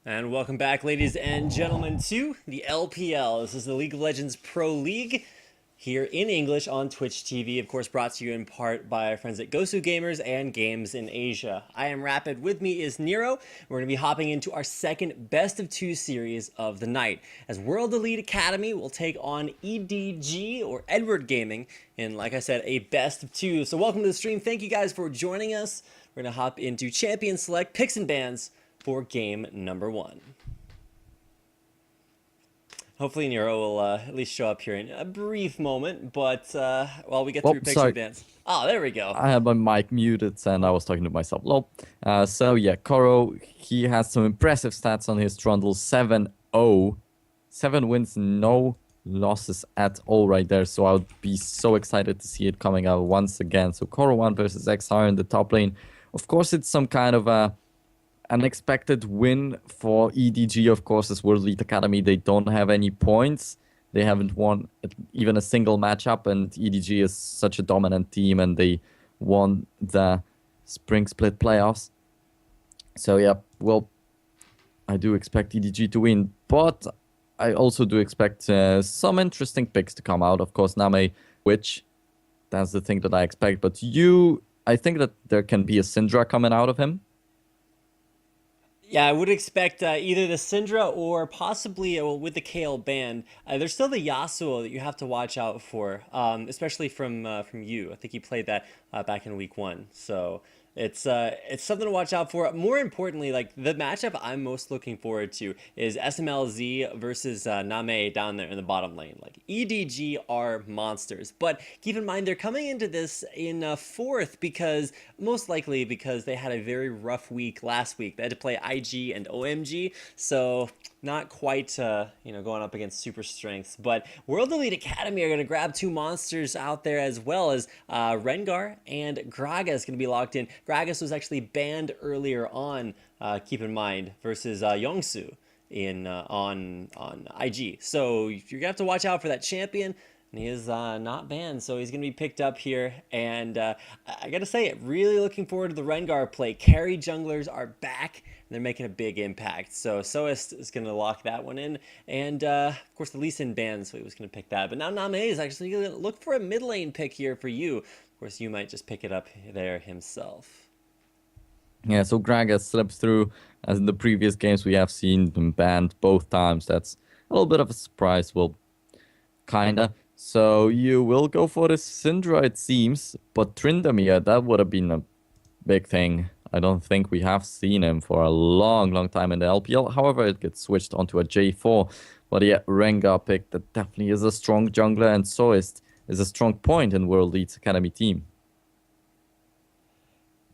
And welcome back, ladies and gentlemen, to the LPL. This is the League of Legends Pro League here in English on Twitch TV. Of course, brought to you in part by our friends at Gosu Gamers and Games in Asia. I am Rapid. With me is Nero. We're going to be hopping into our second best of two series of the night, as World Elite Academy will take on EDG or Edward Gaming in, like I said, a best of two. So welcome to the stream. Thank you guys for joining us. We're going to hop into Champion Select Picks and Bans for game number one. Hopefully Nero will at least show up here in a brief moment, but while we get through picks and bans. Oh, there we go. I had my mic muted and I was talking to myself. So yeah, Koro, he has some impressive stats on his Trundle. 7-0. 7 wins, no losses at all right there. So I would be so excited to see it coming out once again. So Koro 1 versus XR in the top lane. Of course, it's some kind of a unexpected win for EDG, of course, as World Elite Academy. They don't have any points. They haven't won even a single matchup, and EDG is such a dominant team, and they won the Spring Split playoffs. So yeah, well, I do expect EDG to win, but I also do expect some interesting picks to come out. Of course, Name, which that's the thing that I expect. But I think that there can be a Syndra coming out of him. Yeah, I would expect either the Syndra or possibly with the KL band. There's still the Yasuo that you have to watch out for, especially from you. I think he played that back in week 1. So it's something to watch out for. More importantly, like the matchup I'm most looking forward to is SMLZ versus Name down there in the bottom lane. Like EDG are monsters, but keep in mind they're coming into this in 4th most likely because they had a very rough week last week. They had to play IG and OMG, so not quite going up against super strengths. But World Elite Academy are going to grab 2 monsters out there, as well as Rengar and Gragas going to be locked in. Gragas was actually banned earlier on, keep in mind, versus Yongsu on IG. So you're going to have to watch out for that champion. And he is not banned, so he's going to be picked up here. And I got to say, really looking forward to the Rengar play. Carry junglers are back, and they're making a big impact. So Soist is going to lock that one in. And, of course, the Lee Sin banned, so he was going to pick that. But now Name is actually going to look for a mid lane pick here for you. Of course, you might just pick it up there himself. Yeah, so Gragas slips through. As in the previous games, we have seen him banned both times. That's a little bit of a surprise. Well, kinda. So you will go for the Syndra, it seems, but Tryndamere, that would have been a big thing. I don't think we have seen him for a long, long time in the LPL. However, it gets switched onto a J4. But yeah, Rengar pick, that definitely is a strong jungler, and Soist is a strong point in World Elite Academy team.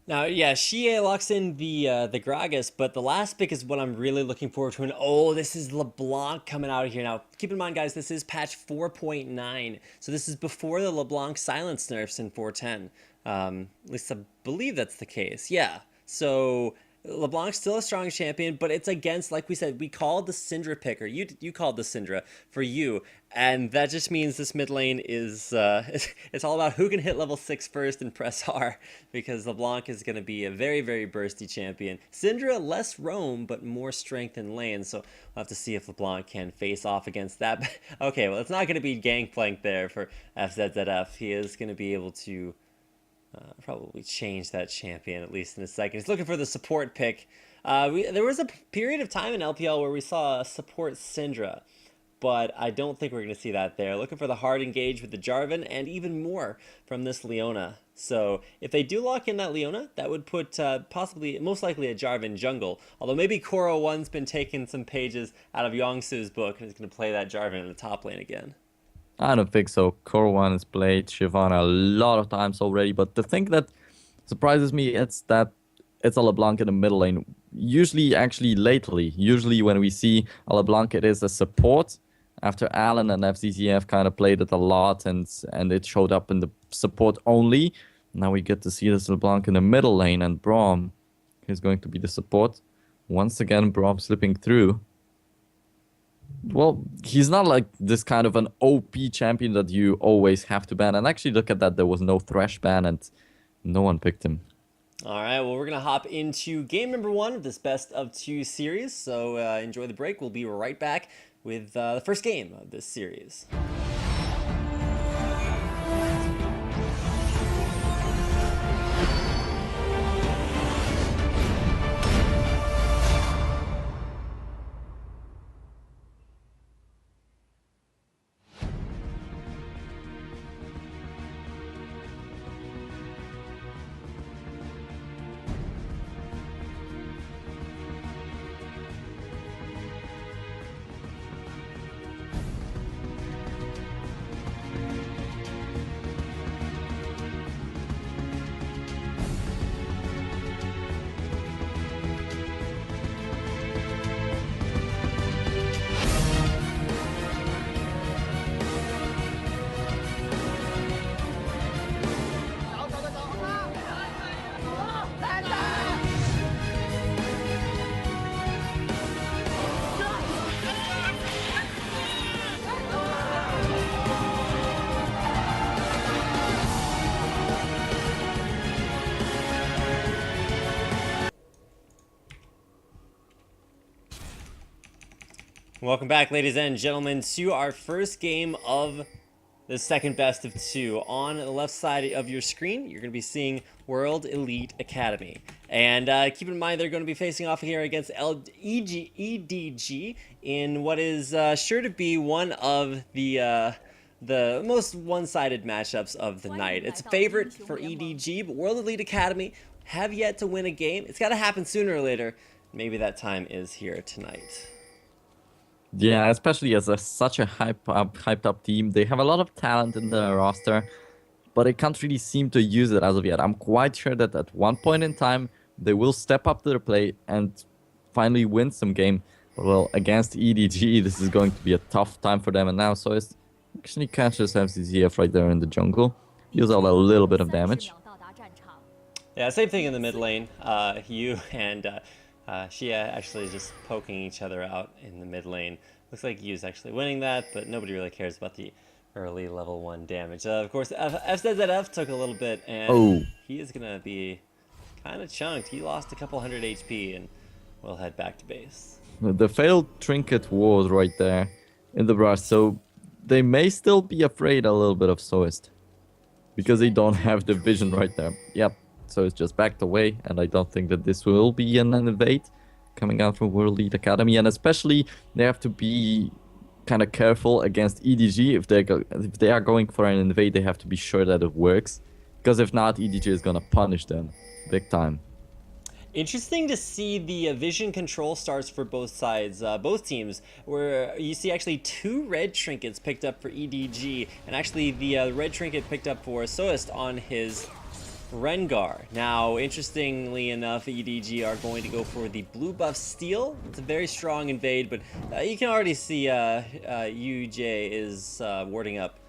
Now, yeah, Xie locks in the Gragas, but the last pick is what I'm really looking forward to. And oh, this is LeBlanc coming out of here. Now, keep in mind, guys, this is patch 4.9. So this is before the LeBlanc silence nerfs in 4.10. At least I believe that's the case. Yeah. So LeBlanc's still a strong champion, but it's against, like we said, we called the Syndra picker. You called the Syndra for you, and that just means this mid lane is it's all about who can hit level 6 first and press R, because LeBlanc is going to be a very, very bursty champion. Syndra, less roam, but more strength in lane, so we'll have to see if LeBlanc can face off against that. Okay, well, it's not going to be Gangplank there for FZZF. He is going to be able to probably change that champion, at least in a second. He's looking for the support pick. There was a period of time in LPL where we saw a support Syndra, but I don't think we're going to see that there. Looking for the hard engage with the Jarvan, and even more from this Leona. So if they do lock in that Leona, that would put possibly, most likely, a Jarvan jungle. Although maybe Koro 1's been taking some pages out of Yongsu's book and is going to play that Jarvan in the top lane again. I don't think so. Koro 1 has played Shyvana a lot of times already, but the thing that surprises me is that it's a LeBlanc in the middle lane. Usually, actually, lately, when we see a LeBlanc, it is a support. After Allen and FZZF kind of played it a lot, and it showed up in the support only. Now we get to see this LeBlanc in the middle lane, and Braum is going to be the support. Once again, Braum slipping through. Well, he's not like this kind of an OP champion that you always have to ban. And actually, look at that. There was no Thresh ban, and no one picked him. All right, well, we're going to hop into game number 1 of this best of 2 series. So enjoy the break. We'll be right back with the first game of this series. Welcome back, ladies and gentlemen, to our first game of the second best of 2. On the left side of your screen, you're going to be seeing World Elite Academy. And keep in mind, they're going to be facing off here against EDG in what is sure to be one of the most one-sided matchups of the night. It's a favorite for EDG, but World Elite Academy have yet to win a game. It's got to happen sooner or later. Maybe that time is here tonight. Yeah, especially as such a hyped up team. They have a lot of talent in the roster, but they can't really seem to use it as of yet. I'm quite sure that at one point in time, they will step up to the plate and finally win some game. But, well, against EDG, this is going to be a tough time for them. And now Soist actually catches FCZF right there in the jungle. Deals out a little bit of damage. Yeah, same thing in the mid lane. You and Shia actually just poking each other out in the mid lane. Looks like Yu's actually winning that, but nobody really cares about the early level 1 damage. Of course, FZZF took a little bit, and he is going to be kind of chunked. He lost a couple hundred HP, and we'll head back to base. The failed trinket was right there in the brush, so they may still be afraid a little bit of Soist, because they don't have the vision right there. Yep. So it's just backed away, and I don't think that this will be an invade coming out from World Elite Academy, and especially they have to be kind of careful against EDG. If they are going for an invade, they have to be sure that it works, because if not, EDG is gonna punish them big time. Interesting to see the vision control stars for both sides, both teams, where you see actually 2 red trinkets picked up for EDG, and actually the red trinket picked up for Soist on his Rengar. Now, interestingly enough, EDG are going to go for the blue buff steal. It's a very strong invade, but you can already see UJ is warding up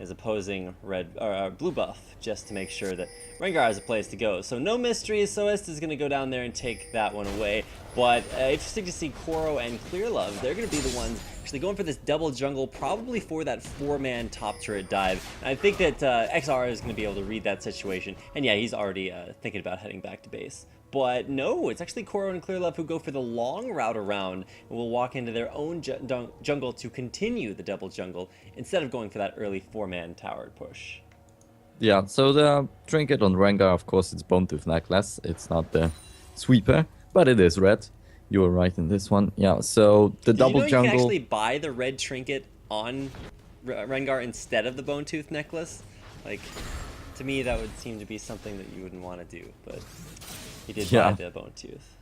his opposing blue buff just to make sure that Rengar has a place to go. So no mysteries. Soist is going to go down there and take that one away. But interesting to see Koro and Clearlove. They're going to be the ones actually going for this double jungle, probably for that 4-man top turret dive. And I think that XR is going to be able to read that situation. And yeah, he's already thinking about heading back to base. But no, it's actually Koro and Clearlove who go for the long route around and will walk into their own jungle to continue the double jungle instead of going for that early 4-man tower push. Yeah, so the trinket on Rengar, of course, it's Bone Tooth Necklace. It's not the sweeper, but it is red. You were right in this one. Yeah, so the double jungle. You can actually buy the red trinket on Rengar instead of the Bone Tooth Necklace. Like, to me, that would seem to be something that you wouldn't want to do, but he did buy the Bone Tooth.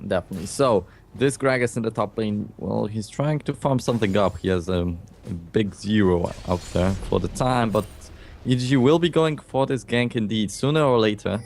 Definitely. So this Gragas in the top lane, well, he's trying to farm something up. He has a big 0 out there for the time, but EDG will be going for this gank indeed sooner or later.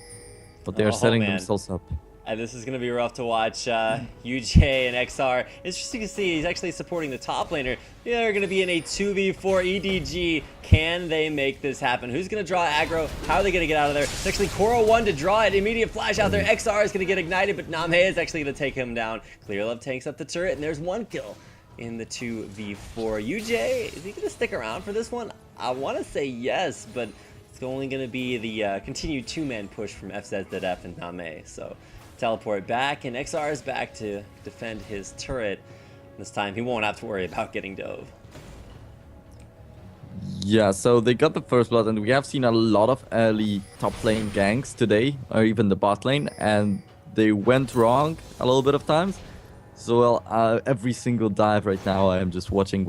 But they are setting themselves up. This is going to be rough to watch. UJ and XR. Interesting to see he's actually supporting the top laner. They're going to be in a 2v4 EDG. Can they make this happen? Who's going to draw aggro? How are they going to get out of there? It's actually Koro 1 to draw it. Immediate flash out there. XR is going to get ignited, but Namhe is actually going to take him down. Clearlove tanks up the turret, and there's 1 kill in the 2v4. UJ, is he going to stick around for this one? I want to say yes, but it's only going to be the continued two-man push from FZZF and Name. So teleport back, and XR is back to defend his turret. This time he won't have to worry about getting dove. Yeah, so they got the first blood, and we have seen a lot of early top lane ganks today, or even the bot lane, and they went wrong a little bit of times. So well, every single dive right now, I am just watching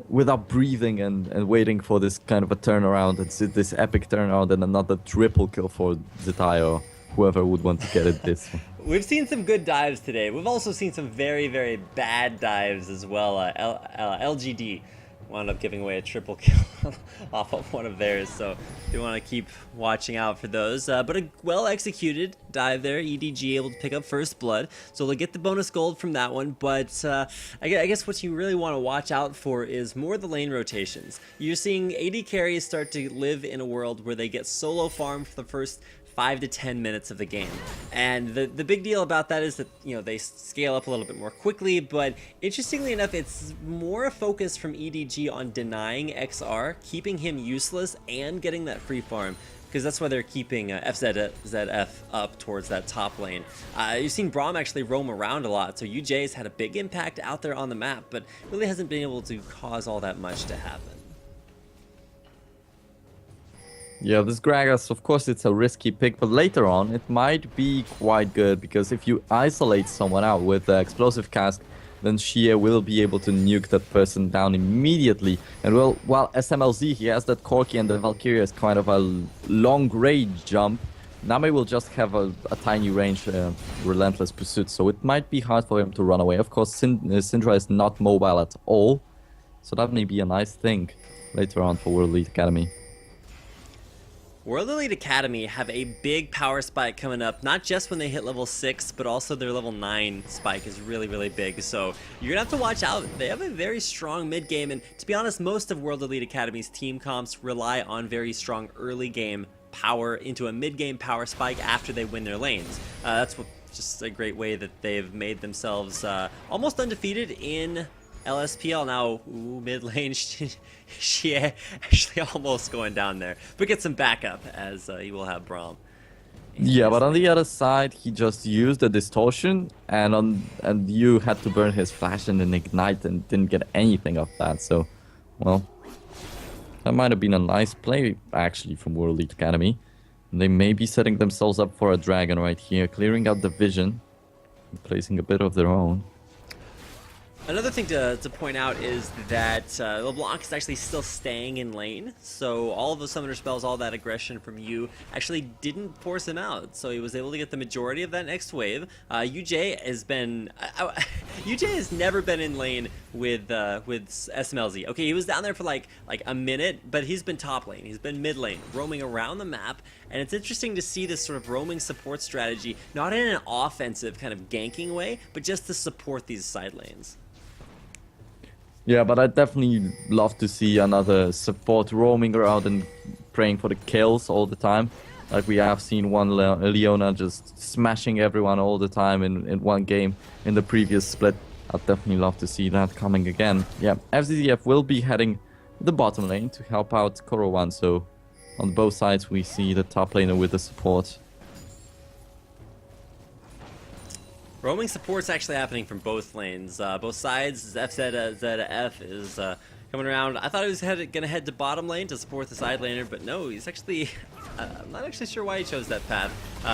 without breathing and waiting for this kind of a turnaround. It's this epic turnaround and another triple kill for Zitai or whoever would want to get it this one. We've seen some good dives today. We've also seen some very, very bad dives as well. LGD wound up giving away a triple kill off of one of theirs, so you want to keep watching out for those. But a well-executed dive there. EDG able to pick up first blood, so they'll get the bonus gold from that one. But I guess what you really want to watch out for is more the lane rotations. You're seeing AD carries start to live in a world where they get solo farm for the first 5 to 10 minutes of the game, and the big deal about that is that, you know, they scale up a little bit more quickly. But interestingly enough, it's more a focus from EDG on denying XR, keeping him useless, and getting that free farm, because that's why they're keeping FZZF up towards that top lane. You've seen Braum actually roam around a lot, so UJ's had a big impact out there on the map, but really hasn't been able to cause all that much to happen. Yeah, this Gragas, of course, it's a risky pick, but later on, it might be quite good, because if you isolate someone out with the explosive cask, then Shia will be able to nuke that person down immediately. And well, while SMLZ, he has that Corki, and the Valkyria is kind of a long range jump, Name will just have a tiny range, relentless pursuit, so it might be hard for him to run away. Of course, Syndra is not mobile at all, so that may be a nice thing later on for World Elite Academy. World Elite Academy have a big power spike coming up, not just when they hit level 6, but also their level 9 spike is really, really big. So you're going to have to watch out. They have a very strong mid game, and to be honest, most of World Elite Academy's team comps rely on very strong early game power into a mid game power spike after they win their lanes. That's just a great way that they've made themselves almost undefeated in LSPL. Now, mid lane, she actually almost going down there, but get some backup as he will have Braum. Yeah, but on the other side, he just used the distortion, and you had to burn his flash and then ignite, and didn't get anything of that. So, well, that might have been a nice play actually from World Elite Academy. They may be setting themselves up for a dragon right here, clearing out the vision, placing a bit of their own. Another thing to point out is that LeBlanc is actually still staying in lane, so all of the summoner spells, all that aggression from you actually didn't force him out, so he was able to get the majority of that next wave. UJ has been... UJ has never been in lane with SMLZ. Okay, he was down there for like a minute, but he's been top lane, he's been mid lane, roaming around the map, and it's interesting to see this sort of roaming support strategy, not in an offensive kind of ganking way, but just to support these side lanes. Yeah, but I definitely love to see another support roaming around and praying for the kills all the time. Like we have seen one Leona just smashing everyone all the time in one game in the previous split. I'd definitely love to see that coming again. Yeah, FZZF will be heading the bottom lane to help out Koro1, so on both sides we see the top laner with the support. Roaming support's actually happening from both lanes. Both sides, FZZF is coming around. I thought he was gonna head to bottom lane to support the side laner, but no, he's actually... I'm not actually sure why he chose that path.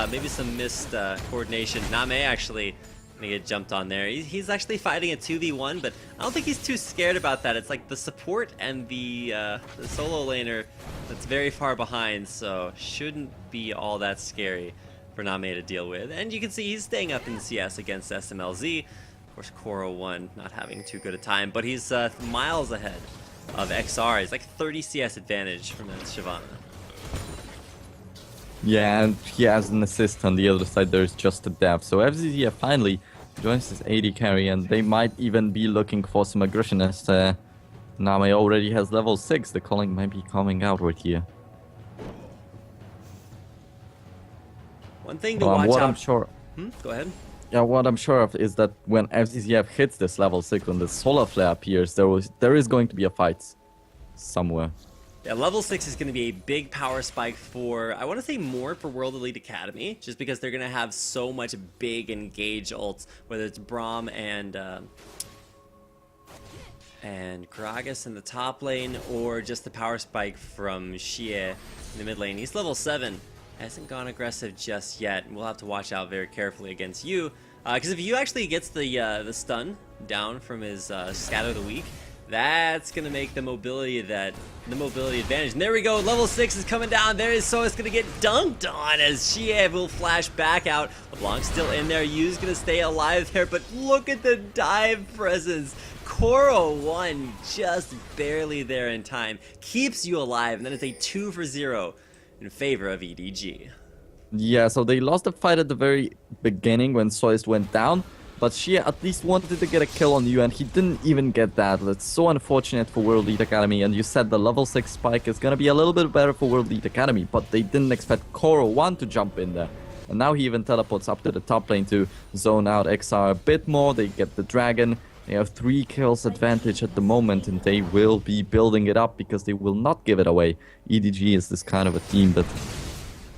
Maybe some missed coordination. Name actually gonna get jumped on there. He's actually fighting a 2v1, but I don't think he's too scared about that. It's like the support and the solo laner that's very far behind, so shouldn't be all that scary for Name to deal with. And you can see he's staying up in CS against SMLZ. Of course, Koro1 not having too good a time, but he's miles ahead of XR. He's like 30 CS advantage from that Shyvana. Yeah, and he has an assist on the other side. There's just a depth. So FZZF finally joins this AD carry, and they might even be looking for some aggression as Name already has level 6. The calling might be coming out right here. One thing to watch out. I'm sure. Go ahead. Yeah, what I'm sure of is that when FZZF hits this level 6, when the solar flare appears, there is going to be a fight somewhere. Yeah, level 6 is going to be a big power spike for, I want to say more for World Elite Academy, just because they're going to have so much big engage ults, whether it's Braum and Gragas in the top lane, or just the power spike from Xie in the mid lane. He's level 7, hasn't gone aggressive just yet, and we'll have to watch out very carefully against you, because if you actually gets the stun down from his Scatter of the Weak, that's going to make the mobility advantage. And there we go, level 6 is coming down. There is Soas going to get dunked on as Xie will flash back out. LeBlanc's still in there. Yu's going to stay alive there, but look at the dive presence. Koro 1 just barely there in time. Keeps you alive, and then it's a 2 for 0 in favor of EDG. Yeah, so they lost the fight at the very beginning when Soist went down. But Xie at least wanted to get a kill on you, and he didn't even get that. That's so unfortunate for World Elite Academy. And you said the level 6 spike is going to be a little bit better for World Elite Academy, but they didn't expect Koro 1 to jump in there. And now he even teleports up to the top lane to zone out XR a bit more. They get the dragon. They have 3 kills advantage at the moment, and they will be building it up because they will not give it away. EDG is this kind of a team that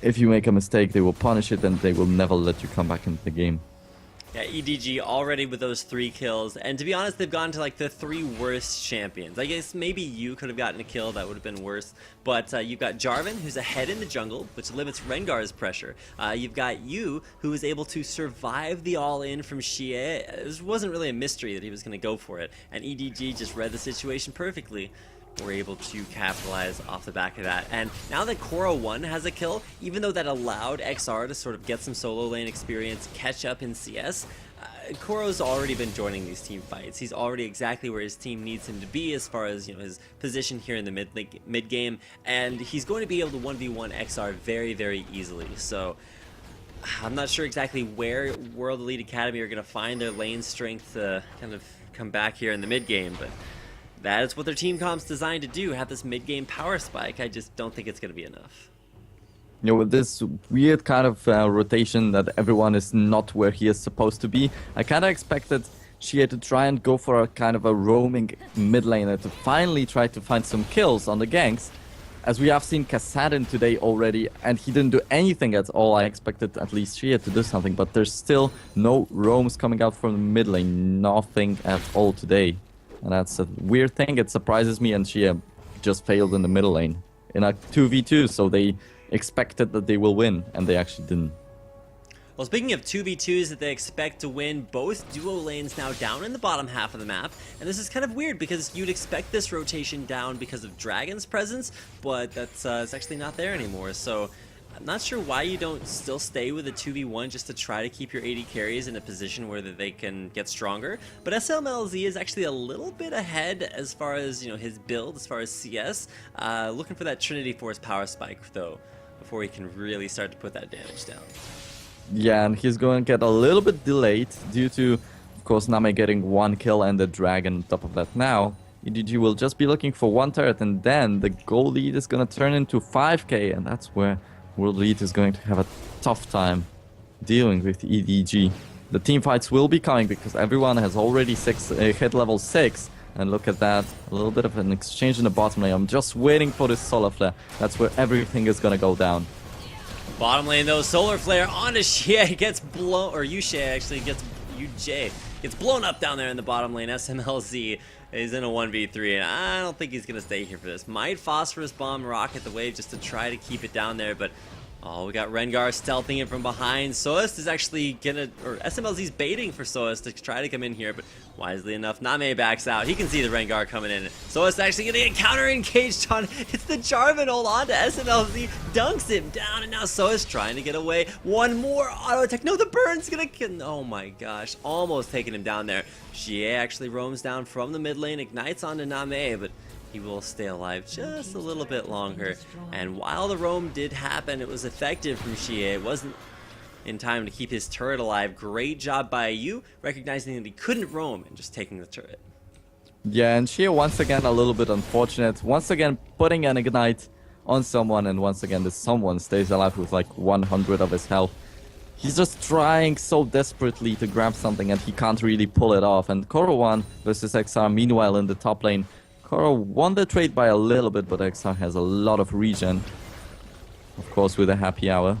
if you make a mistake, they will punish it and they will never let you come back into the game. Yeah, EDG already with those 3 kills, and to be honest, they've gone to like the 3 worst champions. I guess maybe you could have gotten a kill, that would have been worse, but you've got Jarvan, who's ahead in the jungle, which limits Rengar's pressure. You've got Yu, who was able to survive the all-in from Xie. It wasn't really a mystery that he was going to go for it, and EDG just read the situation perfectly. We're able to capitalize off the back of that. And now that Koro 1 has a kill, even though that allowed XR to sort of get some solo lane experience, catch up in CS, Koro's already been joining these team fights. He's already exactly where his team needs him to be as far as, you know, his position here in the mid game, and he's going to be able to 1v1 XR very, very easily. So I'm not sure exactly where World Elite Academy are going to find their lane strength to kind of come back here in the mid game, but that is what their team comp's designed to do, have this mid-game power spike. I just don't think it's going to be enough. You know, with this weird kind of rotation that everyone is not where he is supposed to be, I kind of expected Xie to try and go for a kind of a roaming mid laner to finally try to find some kills on the ganks. As we have seen Kassadin today already, and he didn't do anything at all. I expected at least Xie to do something, but there's still no roams coming out from the mid lane. Nothing at all today. And that's a weird thing. It surprises me, and Xie just failed in the middle lane in a 2v2, so they expected that they will win, and they actually didn't. Well, speaking of 2v2s that they expect to win, both duo lanes now down in the bottom half of the map, and this is kind of weird because you'd expect this rotation down because of Dragon's presence, but that's it's actually not there anymore, so I'm not sure why you don't still stay with a 2v1 just to try to keep your AD carries in a position where they can get stronger. But SMLZ is actually a little bit ahead as far as, you know, his build, as far as CS. Looking for that Trinity Force power spike though, before he can really start to put that damage down. Yeah, and he's going to get a little bit delayed due to, of course, Name getting 1 kill and the dragon on top of that now. EDG will just be looking for 1 turret, and then the goal lead is going to turn into 5k, and that's where World Elite is going to have a tough time dealing with EDG. The team fights will be coming because everyone has already hit level 6. And look at that, a little bit of an exchange in the bottom lane. I'm just waiting for this solar flare. That's where everything is going to go down. Bottom lane though, solar flare onto Xie, gets blown, or Yuxie actually gets, UJ gets blown up down there in the bottom lane. SMLZ is in a 1v3, and I don't think he's going to stay here for this. Might Phosphorus Bomb Rocket the wave just to try to keep it down there, but oh, we got Rengar stealthing it from behind. Soest is actually gonna, or SMLZ's baiting for Soest to try to come in here, but wisely enough, Name backs out. He can see the Rengar coming in. Soest actually gonna get counter engaged on, it's the Jarvan hold on to SMLZ, dunks him down, and now Soest trying to get away. One more auto attack. No, the burn's gonna kill. Oh my gosh, almost taking him down there. Xie actually roams down from the mid lane, ignites onto Name, but he will stay alive just a little bit longer. And while the roam did happen, it was effective from Xie. It wasn't in time to keep his turret alive. Great job by you, recognizing that he couldn't roam and just taking the turret. Yeah, and Xie once again a little bit unfortunate. Once again putting an ignite on someone, and once again this someone stays alive with like 100 of his health. He's just trying so desperately to grab something and he can't really pull it off. And Koro 1 versus XR meanwhile in the top lane, Koro won the trade by a little bit, but XR has a lot of regen. Of course, with a happy hour.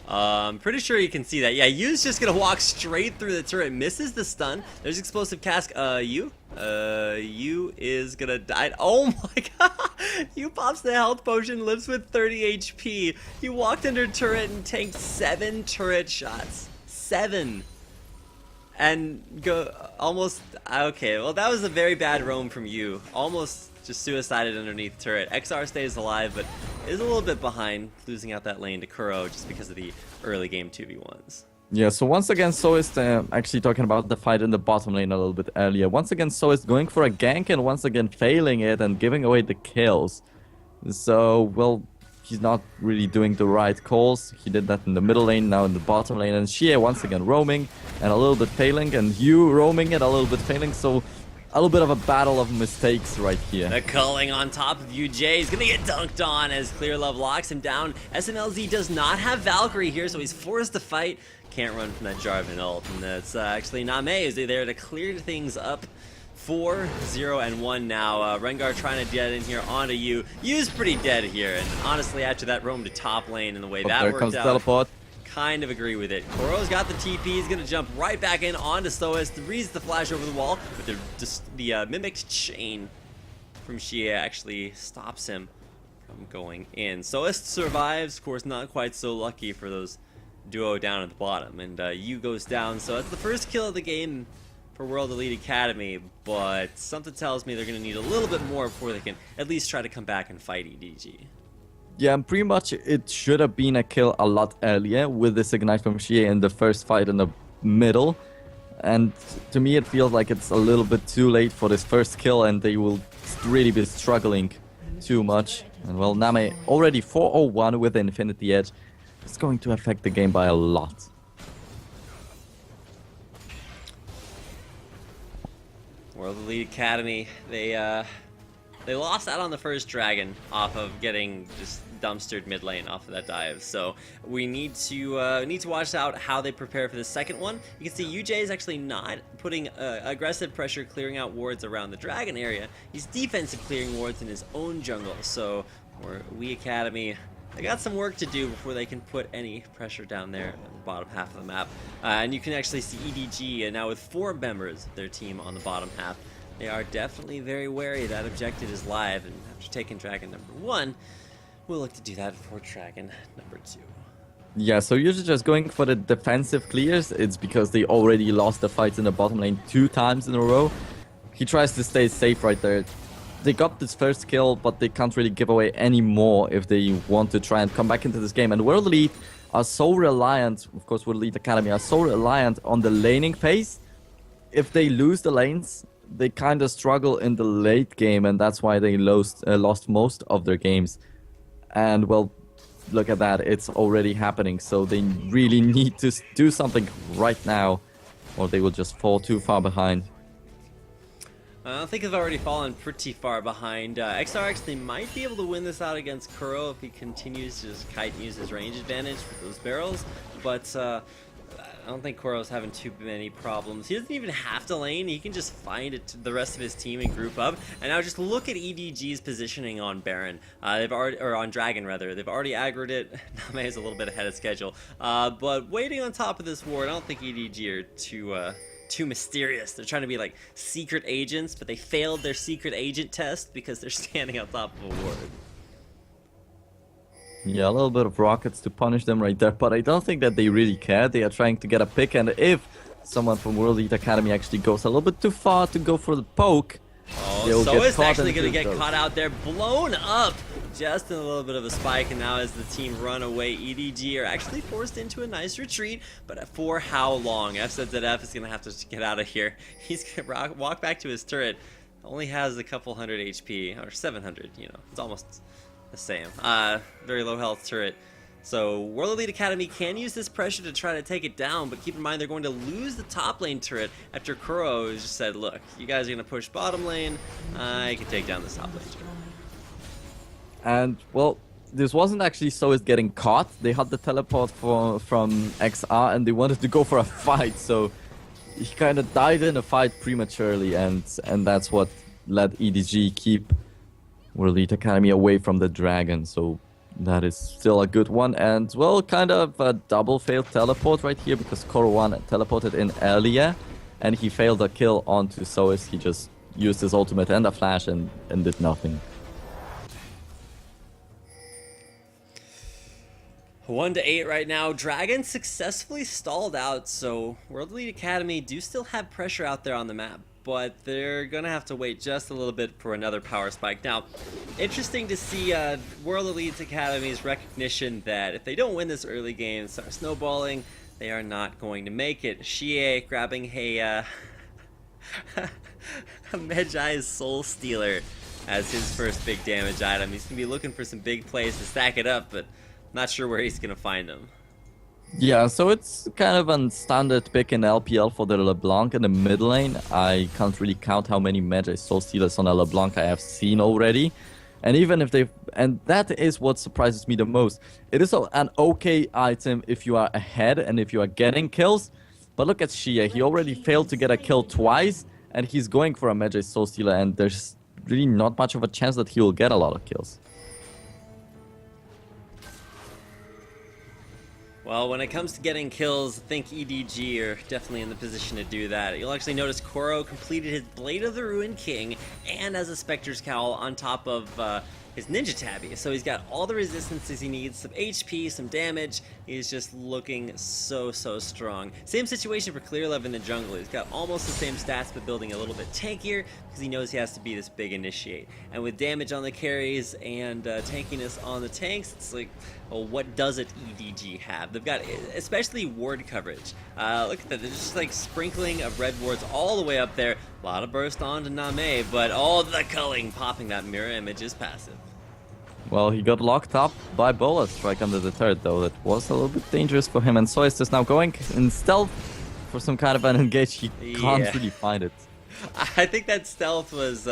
I'm pretty sure you can see that. Yeah, Yu's just gonna walk straight through the turret, misses the stun. There's explosive cask. Yu is gonna die. Oh my god! Yu pops the health potion, lives with 30 HP. He walked under turret and tanked 7 turret shots. 7. And go almost okay. Well, that was a very bad roam from Yu. Almost just suicided underneath turret. XR stays alive, but is a little bit behind, losing out that lane to Kuro just because of the early game 2v1s. Yeah, so once again, Soist actually talking about the fight in the bottom lane a little bit earlier. Once again, Soist going for a gank and once again failing it and giving away the kills. So, well, he's not really doing the right calls. He did that in the middle lane, now in the bottom lane. And Xie once again roaming and a little bit failing. And Yu roaming and a little bit failing. So, a little bit of a battle of mistakes right here. The culling on top of UJ is gonna get dunked on as Clear Love locks him down. SNLZ does not have Valkyrie here, so he's forced to fight. Can't run from that Jarvan ult, and that's actually Name is there to clear things up. 4, 0, and 1 now. Rengar trying to get in here onto Yu. Yu's pretty dead here, and honestly, after that roam to top lane and the way that there worked comes out, teleport. kind of agree with it. Koro's got the TP. He's going to jump right back in onto Soist. Reads the flash over the wall, but the mimicked chain from Xie actually stops him from going in. Soist survives. Of course, not quite so lucky for those duo down at the bottom. And Yu goes down. So that's the first kill of the game for World Elite Academy, but something tells me they're going to need a little bit more before they can at least try to come back and fight EDG. Yeah, and pretty much it should have been a kill a lot earlier with this ignite from Xie in the first fight in the middle. And to me it feels like it's a little bit too late for this first kill and they will really be struggling too much. And well, Name already 401 with the Infinity Edge. It's going to affect the game by a lot. World Elite Academy, they lost out on the first dragon off of getting just dumpstered mid lane off of that dive. So we need to watch out how they prepare for the second one. You can see UJ is actually not putting aggressive pressure clearing out wards around the dragon area. He's defensive clearing wards in his own jungle. So WEA Academy, they got some work to do before they can put any pressure down there at the bottom half of the map. And you can actually see EDG now with 4 members of their team on the bottom half. They are definitely very wary that objective is live, and after taking dragon number 1, we'll look to do that for dragon number 2. Yeah, so usually just going for the defensive clears, it's because they already lost the fights in the bottom lane 2 times in a row. He tries to stay safe right there. They got this first kill, but they can't really give away any more if they want to try and come back into this game. And World Elite are so reliant, of course World Elite Academy are so reliant on the laning phase. If they lose the lanes, they kind of struggle in the late game, and that's why they lost most of their games. And well, look at that, it's already happening, so they really need to do something right now, or they will just fall too far behind. I think they've already fallen pretty far behind. XR actually might be able to win this out against Kuro if he continues to just kite and use his range advantage with those barrels, but I don't think Kuro's having too many problems. He doesn't even have to lane. He can just find it, the rest of his team and group up. And now just look at EDG's positioning on Baron. They've already, or on Dragon rather. They've already aggroed it. Name is a little bit ahead of schedule. But waiting on top of this ward, I don't think EDG are too mysterious. They're trying to be like secret agents, but they failed their secret agent test because they're standing on top of a ward. Yeah, a little bit of rockets to punish them right there, but I don't think that they really care. They are trying to get a pick, and if someone from World Elite Academy actually goes a little bit too far to go for the poke, so it's actually going to get caught out there, blown up just in a little bit of a spike, and now as the team run away, EDG are actually forced into a nice retreat, but for how long? FZZF is going to have to get out of here. He's going to walk back to his turret. Only has a couple hundred HP, or 700, you know, it's almost the same. Very low health turret. So World Elite Academy can use this pressure to try to take it down, but keep in mind they're going to lose the top lane turret after Kuro just said, look, you guys are going to push bottom lane, I can take down this top lane turret. And, well, this wasn't actually Soist getting caught. They had the teleport from XR and they wanted to go for a fight, so he kind of died in a fight prematurely, and that's what let EDG keep World Elite Academy away from the dragon. So that is still a good one. And, well, kind of a double failed teleport right here because Koro1 teleported in earlier and he failed a kill onto Sois. He just used his ultimate and a flash and did nothing. 1-8 right now. Dragon successfully stalled out, so World Elite Academy do still have pressure out there on the map, but they're gonna have to wait just a little bit for another power spike. Now, interesting to see World Elite Academy's recognition that if they don't win this early game, start snowballing, they are not going to make it. Xie grabbing a, a Medjai's Soul Stealer as his first big damage item. He's gonna be looking for some big plays to stack it up, but not sure where he's gonna find them. Yeah, so it's kind of a standard pick in LPL for the LeBlanc in the mid lane. I can't really count how many Magi Soul Stealers on a LeBlanc I have seen already. And even if and that is what surprises me the most. It is an okay item if you are ahead and if you are getting kills. But look at Xie, he already failed to get a kill twice and he's going for a Magi Soul Stealer and there's really not much of a chance that he will get a lot of kills. Well, when it comes to getting kills, I think EDG are definitely in the position to do that. You'll actually notice Koro completed his Blade of the Ruined King and has a Spectre's Cowl on top of his Ninja Tabby. So he's got all the resistances he needs, some HP, some damage. He's just looking so strong. Same situation for Clearlove in the jungle. He's got almost the same stats, but building a little bit tankier because he knows he has to be this big initiate. And with damage on the carries and tankiness on the tanks, it's like, well, what doesn't EDG have? They've got, especially ward coverage. Look at that, they're just like sprinkling of red wards all the way up there. A lot of burst on to Name, but all the culling popping that mirror image is passive. Well, he got locked up by Bola Strike under the turret, though. That was a little bit dangerous for him. And Sois is now going in stealth for some kind of an engage. He can't really find it. I think that stealth was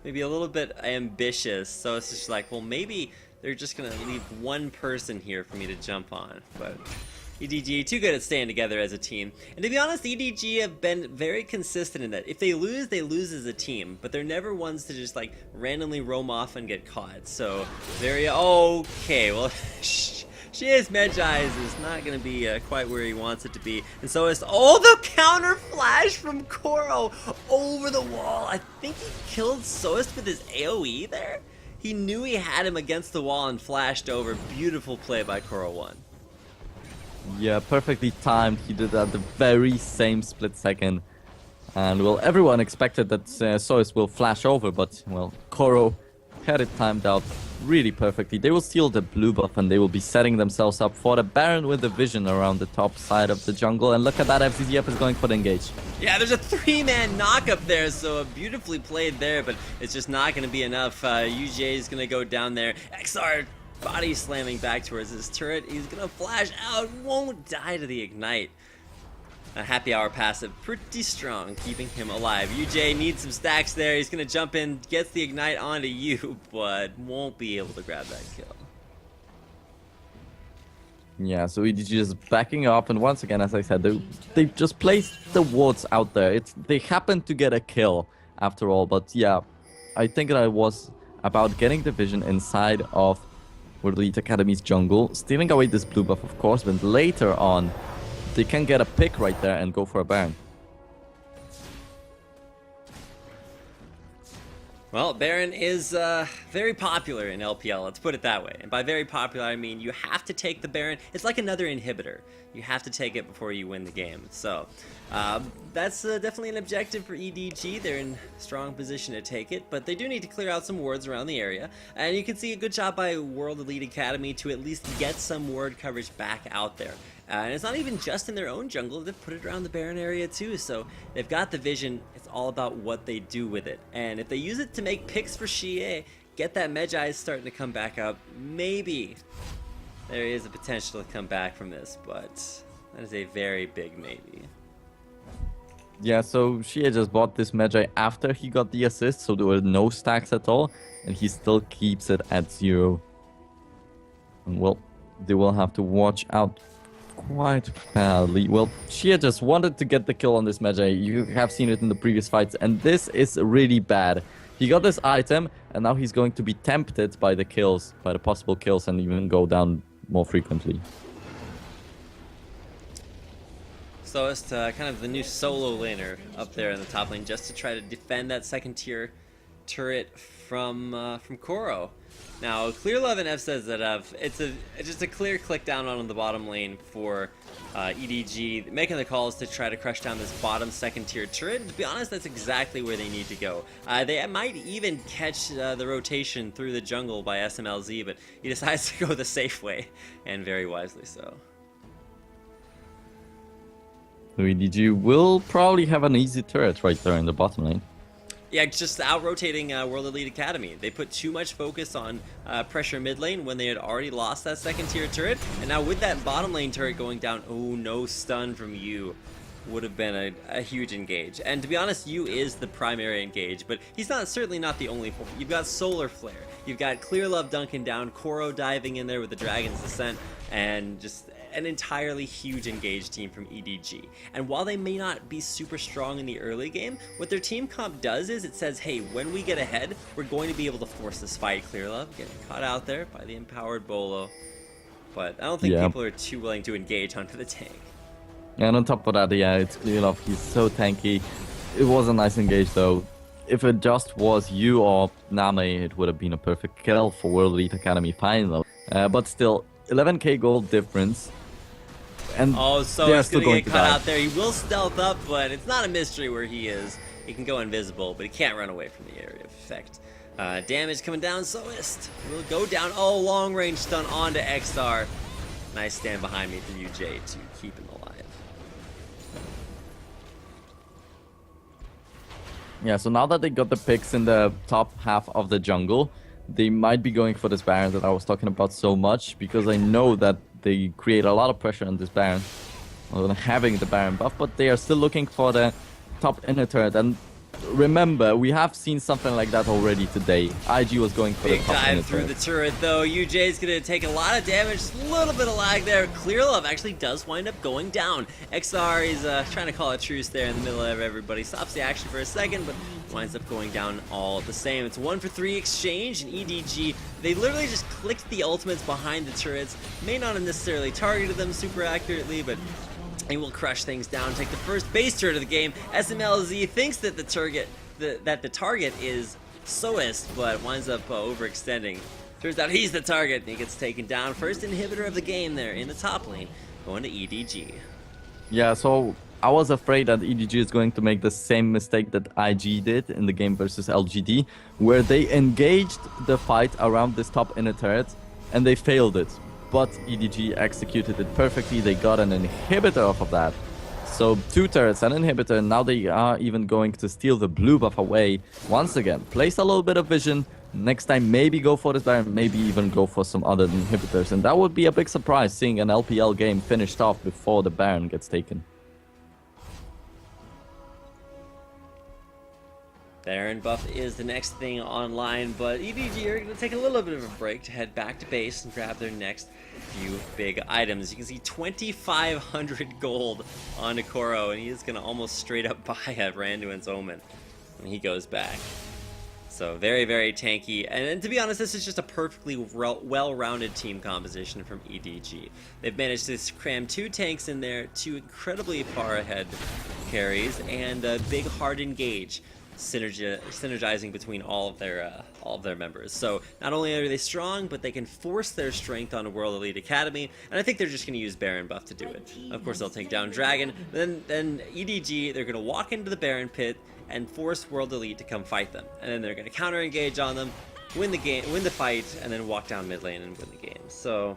maybe a little bit ambitious. So it's just like, well, maybe they're just going to leave one person here for me to jump on. But EDG, too good at staying together as a team. And to be honest, EDG have been very consistent in that. If they lose as a team. But they're never ones to just like randomly roam off and get caught. So, very, okay, well, Xie's Medjai's is not going to be quite where he wants it to be. And so it's, the counter flash from Koro over the wall. I think he killed Soist with his AoE there. He knew he had him against the wall and flashed over. Beautiful play by Koro1. Yeah, perfectly timed. He did that the very same split second. And, well, everyone expected that Sois will flash over, but, well, Koro had it timed out really perfectly. They will steal the blue buff and they will be setting themselves up for the Baron with the vision around the top side of the jungle. And look at that, FCZF is going for the engage. Yeah, there's a 3-man knock up there, so beautifully played there, but it's just not going to be enough. UJ is going to go down there. XR body slamming back towards his turret. He's going to flash out, won't die to the ignite. A happy hour passive, pretty strong, keeping him alive. UJ needs some stacks there. He's going to jump in, gets the ignite onto you, but won't be able to grab that kill. Yeah, so EDG is backing up, and once again, as I said, they just placed the wards out there. They happened to get a kill after all, but yeah, I think that it was about getting the vision inside of World Elite Academy's jungle, stealing away this blue buff, of course, but later on, they can get a pick right there and go for a Baron. Well, Baron is very popular in LPL, let's put it that way. And by very popular, I mean you have to take the Baron. It's like another inhibitor. You have to take it before you win the game. So that's definitely an objective for EDG. They're in strong position to take it, but they do need to clear out some wards around the area. And you can see a good job by World Elite Academy to at least get some ward coverage back out there. And it's not even just in their own jungle, they've put it around the Baron area too, so they've got the vision. It's all about what they do with it. And if they use it to make picks for Xie, get that Medjai starting to come back up, maybe there is a potential to come back from this, but that is a very big maybe. Yeah, so Xie just bought this Medjai after he got the assist, so there were no stacks at all, and he still keeps it at 0. And well, they will have to watch out quite badly. Well, Shia just wanted to get the kill on this Magi. You have seen it in the previous fights, and this is really bad. He got this item, and now he's going to be tempted by the kills, by the possible kills, and even go down more frequently. So it's kind of the new solo laner up there in the top lane, just to try to defend that second tier turret from Koro. Now, Clear Love and F says that it's just a clear click down on the bottom lane for EDG, making the calls to try to crush down this bottom second tier turret. To be honest, that's exactly where they need to go. They might even catch the rotation through the jungle by SMLZ, but he decides to go the safe way, and very wisely so. EDG will probably have an easy turret right there in the bottom lane. Yeah, just out-rotating World Elite Academy. They put too much focus on pressure mid lane when they had already lost that second tier turret. And now with that bottom lane turret going down, oh, no stun from you. Would have been a huge engage. And to be honest, Yu is the primary engage, but he's certainly not the only one. You've got Solar Flare, you've got Clear Love dunking down, Koro diving in there with the Dragon's Descent, and just an entirely huge engage team from EDG. And while they may not be super strong in the early game, what their team comp does is it says, hey, when we get ahead, we're going to be able to force this fight. Clear Love getting caught out there by the empowered Bolo. But I don't think people are too willing to engage onto the tank. And on top of that, yeah, it's Clear Love. He's so tanky. It was a nice engage though. If it just was you or Name, it would have been a perfect kill for World Elite Academy final. But still, 11k gold difference. And so he's gonna get caught out there. He will stealth up, but it's not a mystery where he is. He can go invisible, but he can't run away from the area of effect. Damage coming down, Soist will go down. Oh, long range stun onto XR. Nice stand behind me from UJ to keep him alive. Yeah, so now that they got the picks in the top half of the jungle, they might be going for this Baron that I was talking about so much, because I know that they create a lot of pressure on this Baron, on having the Baron buff, but they are still looking for the top inner turret. And remember, we have seen something like that already today. IG was going for the top inner turret. Big dive through the turret though. UJ is going to take a lot of damage, just a little bit of lag there. Clear Love actually does wind up going down. XR is trying to call a truce there in the middle of everybody. Stops the action for a second, but winds up going down all the same. It's 1-for-3 exchange, and EDG, they literally just clicked the ultimates behind the turrets. May not have necessarily targeted them super accurately, but he will crush things down, take the first base turret of the game. SMLZ thinks that the target is Soist, but winds up overextending. Turns out he's the target, and he gets taken down. First inhibitor of the game there in the top lane, going to EDG. Yeah, so I was afraid that EDG is going to make the same mistake that IG did in the game versus LGD, where they engaged the fight around this top inner turret, and they failed it. But EDG executed it perfectly. They got an inhibitor off of that. So 2 turrets, an inhibitor, and now they are even going to steal the blue buff away. Once again, place a little bit of vision. Next time, maybe go for this Baron, maybe even go for some other inhibitors. And that would be a big surprise, seeing an LPL game finished off before the Baron gets taken. Baron buff is the next thing online, but EDG are going to take a little bit of a break to head back to base and grab their next few big items. You can see 2,500 gold on Koro, and he is going to almost straight up buy a Randuin's Omen when he goes back. So very, very tanky. And to be honest, this is just a perfectly well-rounded team composition from EDG. They've managed to cram 2 tanks in there, 2 incredibly far ahead carries, and a big hard engage. Synergizing between all of their members. So not only are they strong, but they can force their strength on a World Elite Academy, and I think they're just going to use Baron buff to do it. Of course, they'll take down Dragon, but then EDG, they're going to walk into the Baron pit and force World Elite to come fight them, and then they're going to counter engage on them, win the fight, and then walk down mid lane and win the game. So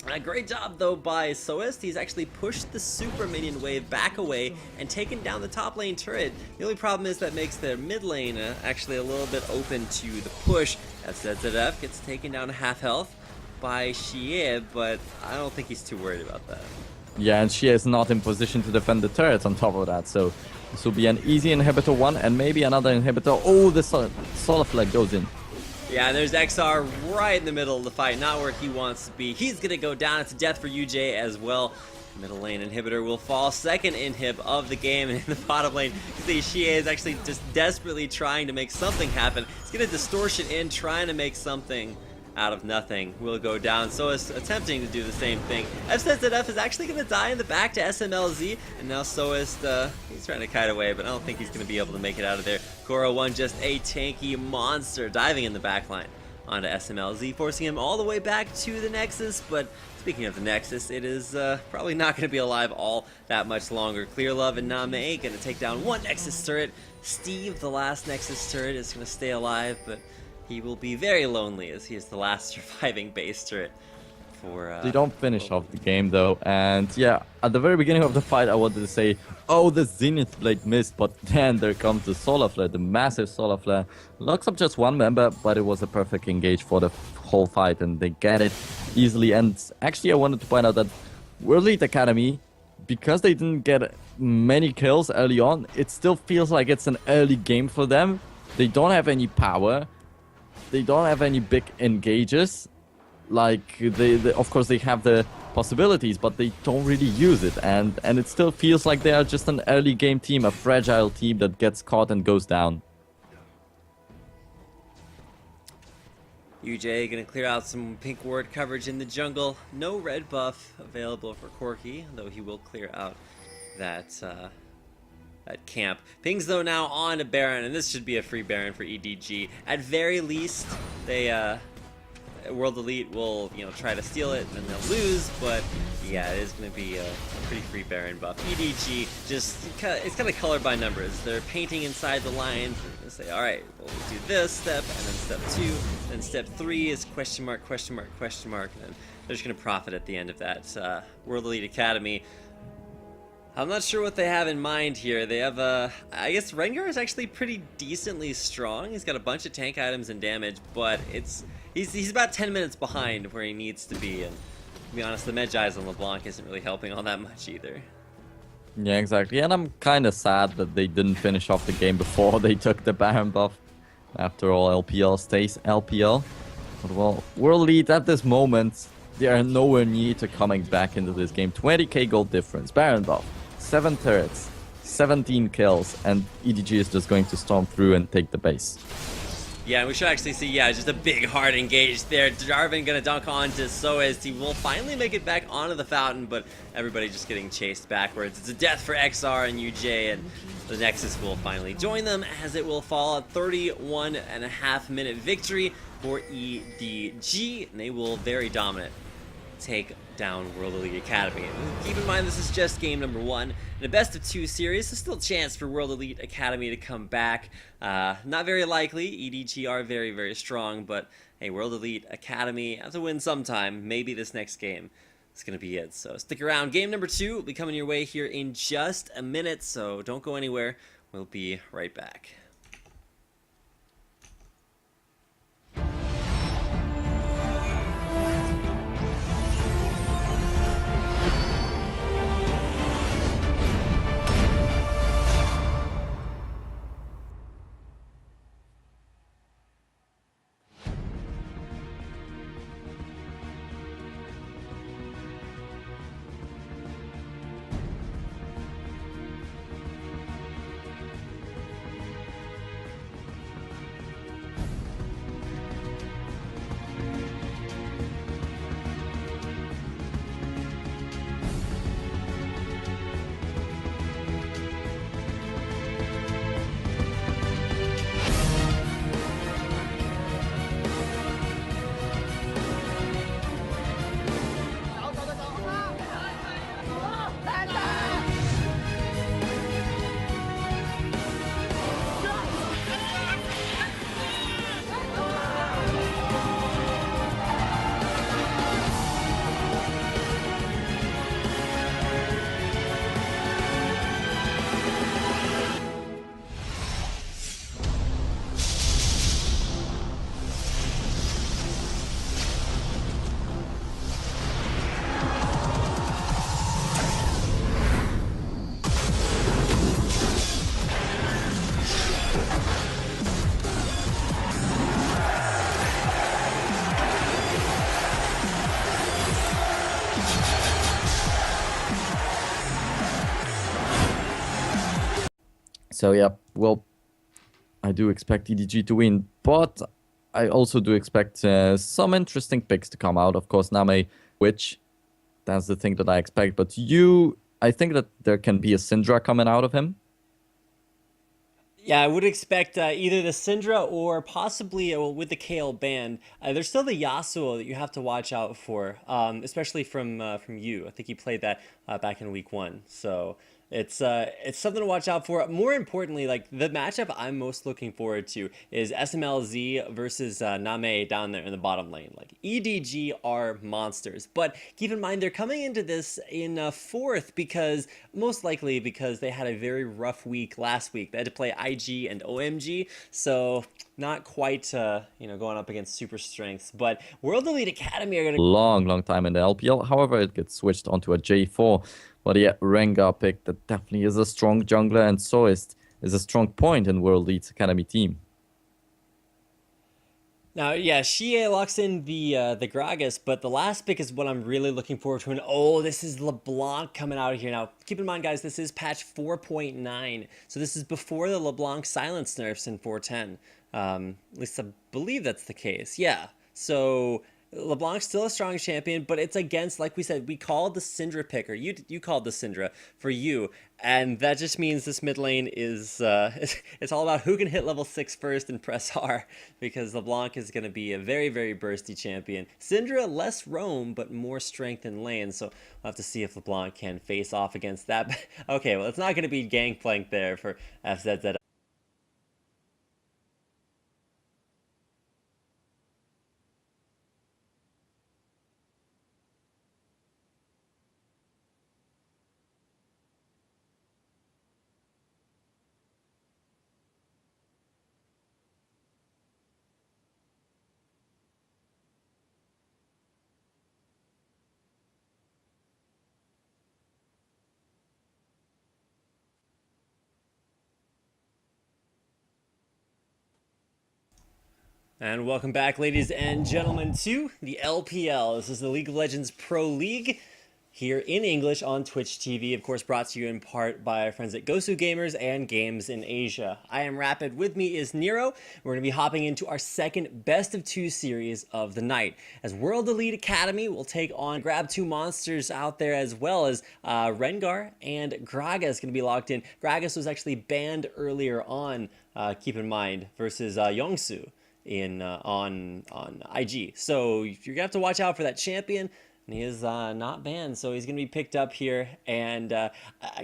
a great job though by Soist. He's actually pushed the super minion wave back away and taken down the top lane turret. The only problem is that makes their mid lane actually a little bit open to the push. ZZF gets taken down to half health by Xie, but I don't think he's too worried about that. Yeah, and Xie is not in position to defend the turrets on top of that, so this will be an easy inhibitor 1 and maybe another inhibitor. Oh, the Solar Flag goes in. Yeah, and there's XR right in the middle of the fight, not where he wants to be. He's gonna go down. It's a death for UJ as well. Middle lane inhibitor will fall. Second inhib of the game, and in the bottom lane, you see Shie is actually just desperately trying to make something happen. He's gonna distortion in, trying to make something out of nothing. Will go down. So is attempting to do the same thing. FZZF is actually going to die in the back to SMLZ, and now so is he's trying to kite away, but I don't think he's going to be able to make it out of there. Koro1 just a tanky monster diving in the back line onto SMLZ, forcing him all the way back to the Nexus. But speaking of the Nexus, it is probably not going to be alive all that much longer. Clear Love and Name going to take down one Nexus turret. Steve, the last Nexus turret, is going to stay alive, but he will be very lonely as he is the last surviving base turret for... They don't finish off the game though, and yeah, at the very beginning of the fight I wanted to say, oh, the Zenith Blade missed, but then there comes the Solar Flare, the massive Solar Flare. Locks up just one member, but it was a perfect engage for the whole fight, and they get it easily. And actually I wanted to point out that World Elite Academy, because they didn't get many kills early on, it still feels like it's an early game for them. They don't have any power. They don't have any big engages. Like, they of course they have the possibilities, but they don't really use it. And it still feels like they are just an early game team, a fragile team that gets caught and goes down. UJ gonna clear out some pink ward coverage in the jungle. No red buff available for Corki, though he will clear out that camp. Pings though now on a Baron, and this should be a free Baron for EDG. At very least, they World Elite will, you know, try to steal it and they'll lose, but yeah, it is going to be a pretty free Baron buff. EDG just, it's kind of colored by numbers. They're painting inside the lines. They're going to say, all right, well, we'll do this step, and then step 2, then step 3 is question mark, question mark, question mark, and then they're just going to profit at the end of that. World Elite Academy, I'm not sure what they have in mind here. They have, I guess Rengar is actually pretty decently strong. He's got a bunch of tank items and damage, but he's about 10 minutes behind where he needs to be. And to be honest, the Medjai's on LeBlanc isn't really helping all that much either. Yeah, exactly. And I'm kind of sad that they didn't finish off the game before they took the Baron buff. After all, LPL stays LPL. But well, World Elite at this moment, they are nowhere near to coming back into this game. 20k gold difference, Baron buff. 7 turrets, 17 kills, and EDG is just going to storm through and take the base. Yeah, we should actually see, yeah, just a big hard engage there. Jarvan gonna dunk onto Soez. He will finally make it back onto the fountain, but everybody just getting chased backwards. It's a death for XR and UJ, and the Nexus will finally join them as it will fall. A 31.5-minute victory for EDG, and they will very dominant take down World Elite Academy. And keep in mind, this is just game number 1 in a best of 2 series. There's still a chance for World Elite Academy to come back. Not very likely. EDG are very, very strong, but hey, World Elite Academy have to win sometime. Maybe this next game is going to be it. So stick around. Game number 2 will be coming your way here in just a minute, so don't go anywhere. We'll be right back. So yeah, well, I do expect EDG to win, but I also do expect some interesting picks to come out. Of course, Name, which that's the thing that I expect. But I think that there can be a Syndra coming out of him. Yeah, I would expect either the Syndra or possibly with the Kale band. There's still the Yasuo that you have to watch out for, especially from you. I think he played that back in week 1, so it's something to watch out for. More importantly, like the matchup I'm most looking forward to is SMLZ versus Name down there in the bottom lane. Like EDG are monsters, but keep in mind they're coming into this in 4th most likely because they had a very rough week last week. They had to play IG and OMG, so not quite going up against super strengths. But World Elite Academy are gonna Long time in the LPL. However, it gets switched onto a J4. But yeah, Rengar pick that definitely is a strong jungler, and Soist is a strong point in World Elite Academy team. Now, yeah, Shie locks in the Gragas, but the last pick is what I'm really looking forward to. And oh, this is LeBlanc coming out of here. Now, keep in mind, guys, this is patch 4.9, so this is before the LeBlanc silence nerfs in 4.10. At least I believe that's the case. Yeah, so LeBlanc's still a strong champion, but it's against, like we said, we called the Syndra picker. You called the Syndra for you, and that just means this mid lane is it's all about who can hit level 6 first and press R, because LeBlanc is going to be a very, very bursty champion. Syndra, less roam, but more strength in lane, so we'll have to see if LeBlanc can face off against that. Okay, well, it's not going to be Gangplank there for FZZ. And welcome back, ladies and gentlemen, to the LPL. This is the League of Legends Pro League here in English on Twitch TV. Of course, brought to you in part by our friends at Gosu Gamers and Games in Asia. I am Rapid. With me is Nero. We're going to be hopping into our second best of 2 series of the night, as World Elite Academy will take on grab 2 monsters out there, as well as Rengar and Gragas going to be locked in. Gragas was actually banned earlier on, keep in mind, versus Yongsu on IG. So you're gonna have to watch out for that champion, and he is not banned, so he's gonna be picked up here. And I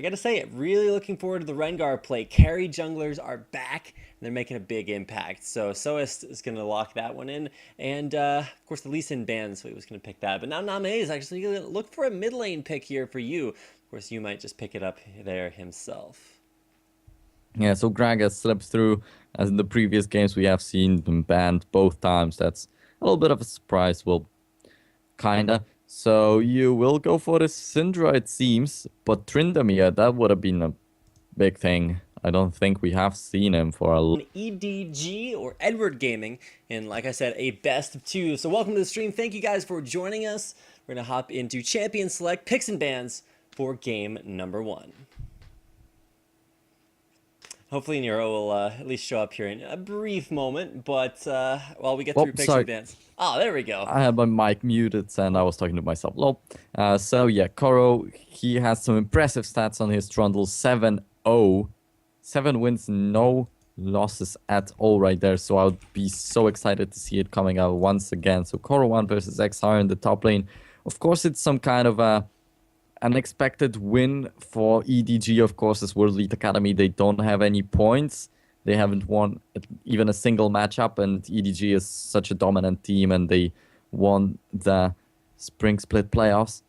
gotta say, really looking forward to the Rengar play. Carry junglers are back, and they're making a big impact. So Soist is gonna lock that one in, and of course the Lee Sin banned, so he was gonna pick that. But now Name is actually gonna look for a mid lane pick here for you. Of course, you might just pick it up there himself. Yeah, so Gragas slips through. As in the previous games, we have seen him banned both times. That's a little bit of a surprise, well, kinda. So you will go for the Syndra, it seems, but Tryndamere, that would have been a big thing. I don't think we have seen him for a EDG or Edward Gaming, and like I said, a best of 2. So welcome to the stream. Thank you guys for joining us. We're gonna hop into Champion Select Picks and Bans for game number 1. Hopefully Nero will at least show up here in a brief moment, but while we get through picks and bans. Oh, there we go. I had my mic muted and I was talking to myself. Lol. So yeah, Koro, he has some impressive stats on his Trundle. 7-0. 7 wins, no losses at all right there. So I would be so excited to see it coming out once again. So Koro 1 versus XR in the top lane. Of course, it's some kind of a unexpected win for EDG, of course, as World Elite Academy. They don't have any points. They haven't won even a single matchup, and EDG is such a dominant team, and they won the Spring Split playoffs.